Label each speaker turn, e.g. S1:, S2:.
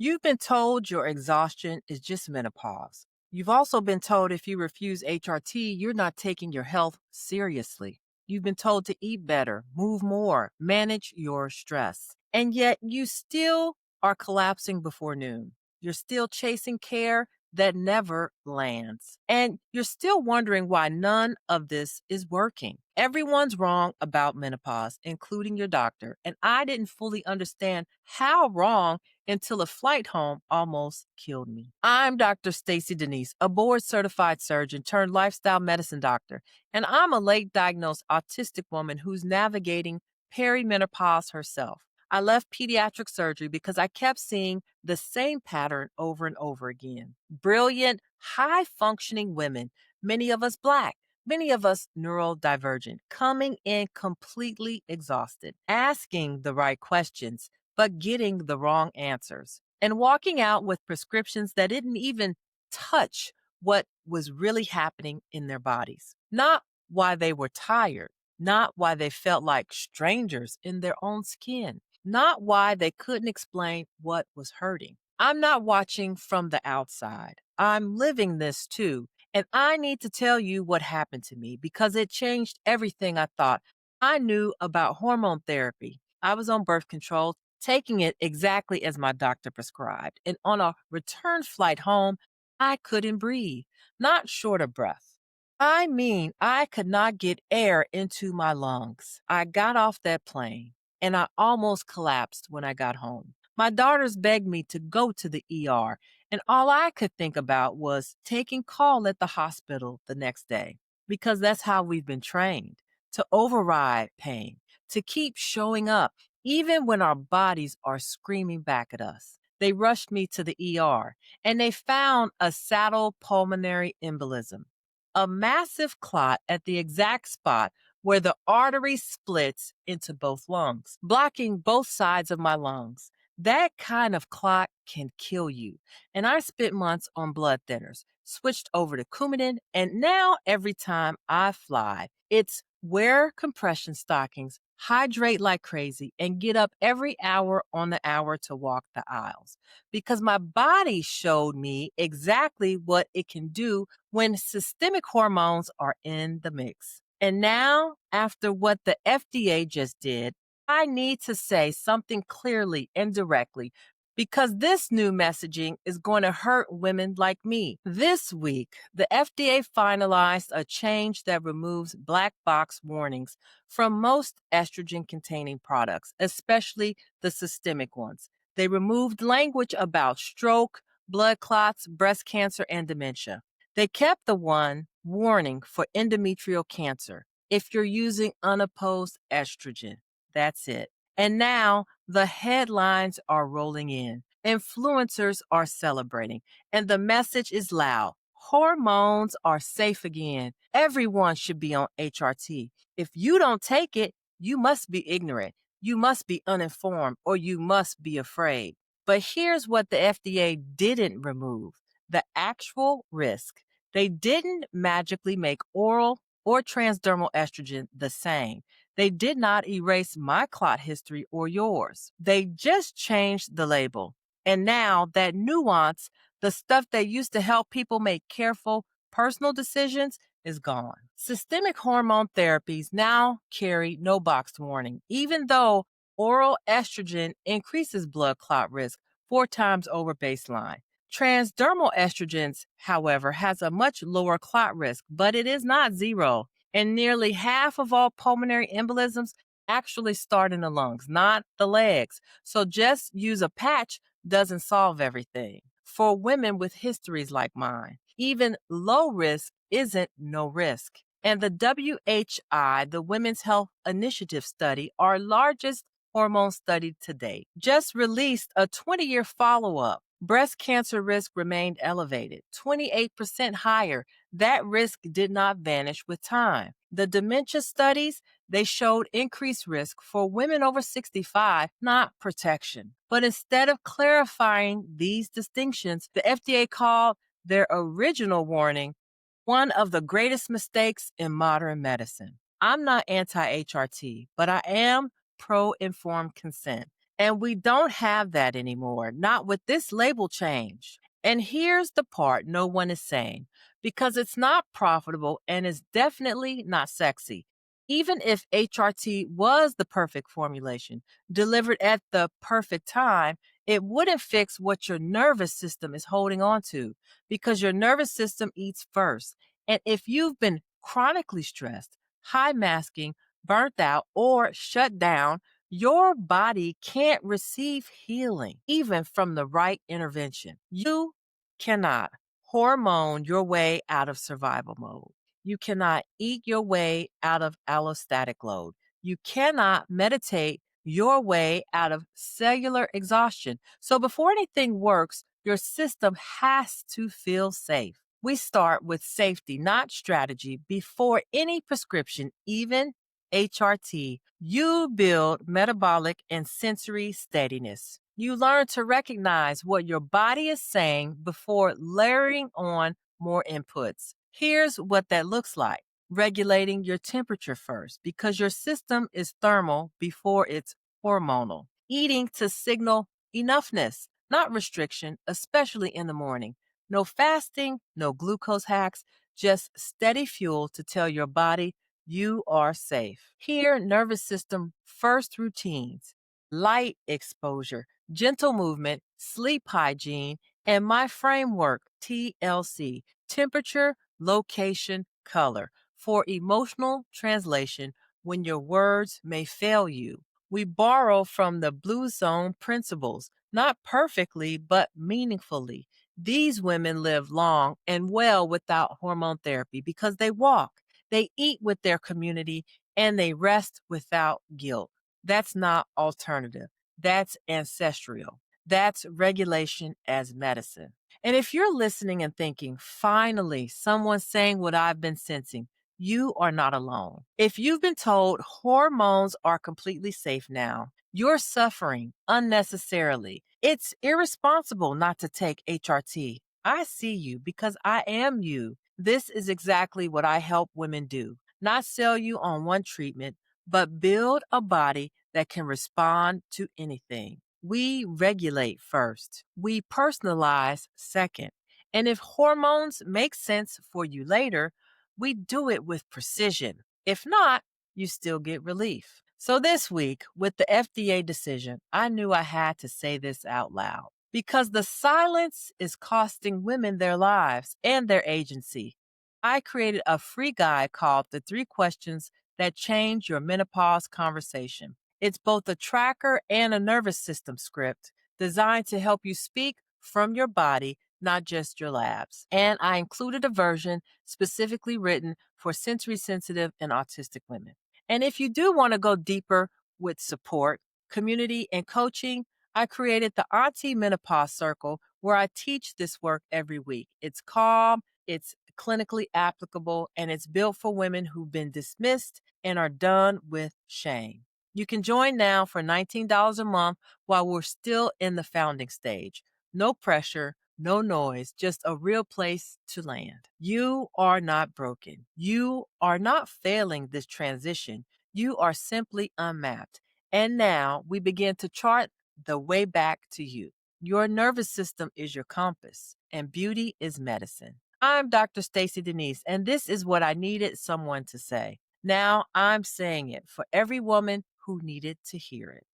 S1: You've been told your exhaustion is just menopause. You've also been told if you refuse HRT, you're not taking your health seriously. You've been told to eat better, move more, manage your stress. And yet you still are collapsing before noon. You're still chasing care that never lands. And you're still wondering why none of this is working. Everyone's wrong about menopause, including your doctor. And I didn't fully understand how wrong until a flight home almost killed me. I'm Dr. Stacey Denise, a board certified surgeon turned lifestyle medicine doctor, and I'm a late diagnosed autistic woman who's navigating perimenopause herself. I left pediatric surgery because I kept seeing the same pattern over and over again. Brilliant, high functioning women, many of us Black, many of us neurodivergent, coming in completely exhausted, asking the right questions but getting the wrong answers and walking out with prescriptions that didn't even touch what was really happening in their bodies. Not why they were tired, not why they felt like strangers in their own skin, not why they couldn't explain what was hurting. I'm not watching from the outside. I'm living this too. And I need to tell you what happened to me because it changed everything I thought I knew about hormone therapy. I was on birth control, taking it exactly as my doctor prescribed. And on a return flight home, I couldn't breathe, not short of breath. I mean, I could not get air into my lungs. I got off that plane and I almost collapsed when I got home. My daughters begged me to go to the ER, and all I could think about was taking call at the hospital the next day because that's how we've been trained to override pain, to keep showing up even when our bodies are screaming back at us. They rushed me to the ER and they found a saddle pulmonary embolism, a massive clot at the exact spot where the artery splits into both lungs, blocking both sides of my lungs. That kind of clot can kill you. And I spent months on blood thinners, switched over to Coumadin, and now every time I fly, it's wear compression stockings, hydrate like crazy, and get up every hour on the hour to walk the aisles. Because my body showed me exactly what it can do when systemic hormones are in the mix. And now, after what the FDA just did, I need to say something clearly and directly because this new messaging is going to hurt women like me. This week, the FDA finalized a change that removes black box warnings from most estrogen containing products, especially the systemic ones. They removed language about stroke, blood clots, breast cancer, and dementia. They kept the one warning for endometrial cancer if you're using unopposed estrogen. That's it. And now the headlines are rolling in. Influencers are celebrating, and the message is loud. Hormones are safe again. Everyone should be on HRT. If you don't take it, you must be ignorant, you must be uninformed, or you must be afraid. But here's what the FDA didn't remove: the actual risk. They didn't magically make oral or transdermal estrogen the same. They did not erase my clot history or yours. They just changed the label. And now that nuance, the stuff that used to help people make careful personal decisions, is gone. Systemic hormone therapies now carry no box warning, even though oral estrogen increases blood clot risk 4 times over baseline. Transdermal estrogens, however, has a much lower clot risk, but it is not zero. And nearly half of all pulmonary embolisms actually start in the lungs, not the legs. So just use a patch doesn't solve everything. For women with histories like mine, even low risk isn't no risk. And the WHI, the Women's Health Initiative study, our largest hormone study to date, just released a 20-year follow-up. Breast cancer risk remained elevated, 28% higher. That risk did not vanish with time. The dementia studies, they showed increased risk for women over 65, not protection. But instead of clarifying these distinctions, the FDA called their original warning one of the greatest mistakes in modern medicine. I'm not anti-HRT, but I am pro-informed consent. And we don't have that anymore, not with this label change. And here's the part no one is saying because it's not profitable and is definitely not sexy. Even if HRT was the perfect formulation, delivered at the perfect time, it wouldn't fix what your nervous system is holding on to because your nervous system eats first. And if you've been chronically stressed, high masking, burnt out, or shut down, your body can't receive healing, even from the right intervention. You cannot hormone your way out of survival mode. You cannot eat your way out of allostatic load. You cannot meditate your way out of cellular exhaustion. So before anything works, your system has to feel safe. We start with safety, not strategy, before any prescription, even HRT. You build metabolic and sensory steadiness. You learn to recognize what your body is saying before layering on more inputs. Here's what that looks like: regulating your temperature first because your system is thermal before it's hormonal. Eating to signal enoughness, not restriction, especially in the morning. No fasting, no glucose hacks, just steady fuel to tell your body you are safe. Here, nervous system first routines: light exposure, gentle movement, sleep hygiene, and my framework, TLC, temperature, location, color, for emotional translation when your words may fail you. We borrow from the Blue Zone principles, not perfectly, but meaningfully. These women live long and well without hormone therapy because they walk, they eat with their community, and they rest without guilt. That's not alternative. That's ancestral. That's regulation as medicine. And if you're listening and thinking, finally, someone's saying what I've been sensing, you are not alone. If you've been told hormones are completely safe now, you're suffering unnecessarily. It's irresponsible not to take HRT. I see you because I am you. This is exactly what I help women do: not sell you on one treatment, but build a body that can respond to anything. We regulate first, we personalize second. And if hormones make sense for you later, we do it with precision. If not, you still get relief. So this week, with the FDA decision, I knew I had to say this out loud because the silence is costing women their lives and their agency. I created a free guide called The Three Questions That Change Your Menopause Conversation. It's both a tracker and a nervous system script designed to help you speak from your body, not just your labs. And I included a version specifically written for sensory sensitive and autistic women. And if you do want to go deeper with support, community, and coaching, I created the Anti-Menopause Circle where I teach this work every week. It's calm, it's clinically applicable, and it's built for women who've been dismissed and are done with shame. You can join now for $19 a month while we're still in the founding stage. No pressure, no noise, just a real place to land. You are not broken. You are not failing this transition. You are simply unmapped. And now we begin to chart the way back to you. Your nervous system is your compass, and beauty is medicine. I'm Dr. Stacey Denise, and this is what I needed someone to say. Now I'm saying it for every woman who needed to hear it.